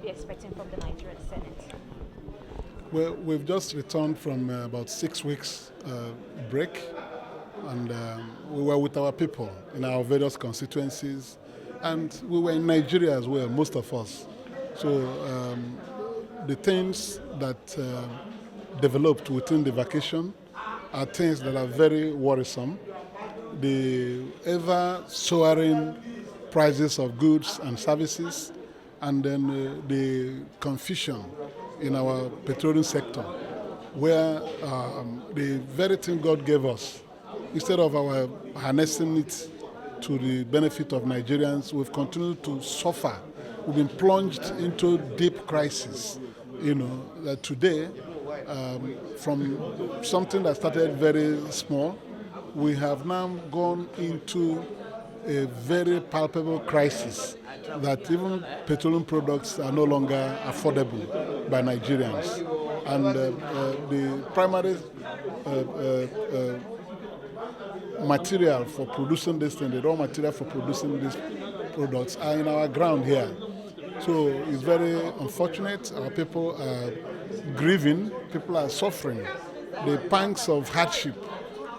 be expecting from the Nigerian Senate? Well, we've just returned from about 6 weeks break, and we were with our people in our various constituencies, and we were in Nigeria as well, most of us. So the things that developed within the vacation are things that are very worrisome. The ever soaring prices of goods and services, and then the confusion in our petroleum sector, where the very thing God gave us, instead of our harnessing it to the benefit of Nigerians, we've continued to suffer. We've been plunged into deep crisis. That today, from something that started very small, we have now gone into a very palpable crisis that even petroleum products are no longer affordable by Nigerians. And the primary material for producing this thing, the raw material for producing these products, are in our ground here. So it's very unfortunate. Our people are grieving, people are suffering. The pangs of hardship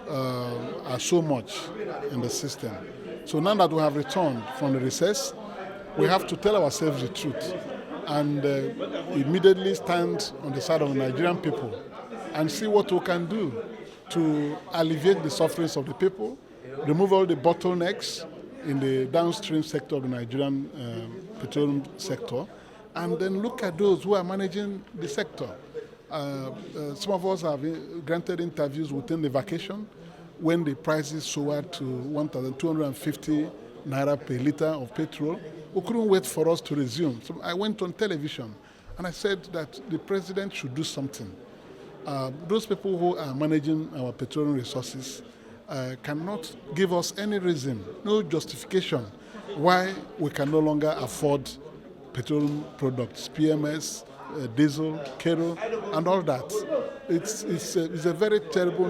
are so much in the system. So now that we have returned from the recess, we have to tell ourselves the truth and immediately stand on the side of the Nigerian people and see what we can do to alleviate the sufferings of the people, remove all the bottlenecks in the downstream sector of the Nigerian petroleum sector, and then look at those who are managing the sector. Some of us have granted interviews within the vacation when the prices soared to 1,250 naira per litre of petrol. We couldn't wait for us to resume. So I went on television and I said that the president should do something. Those people who are managing our petroleum resources cannot give us any reason, no justification why we can no longer afford petroleum products, PMS, diesel, kerosene, and all that. It's a very terrible,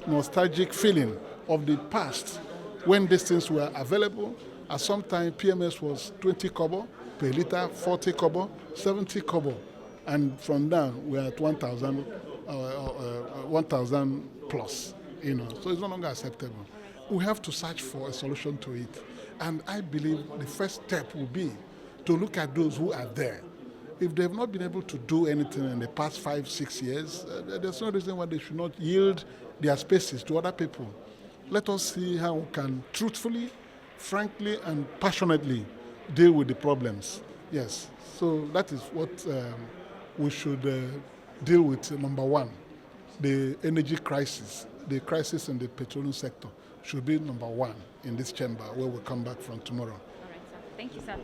nostalgic feeling of the past when these things were available. At some time, PMS was 20 kobo per litre, 40 kobo, 70 kobo, and from now we're at 1,000 plus. So it's no longer acceptable. We have to search for a solution to it, and I believe the first step will be to look at those who are there. If they've not been able to do anything in the past 5-6 years, there's no reason why they should not yield their spaces to other people. Let us see how we can truthfully, frankly, and passionately deal with the problems. Yes, so that is what we should deal with. Number one, the energy crisis, the crisis in the petroleum sector should be number one in this chamber where we come back from tomorrow. All right, sir. Thank you, sir.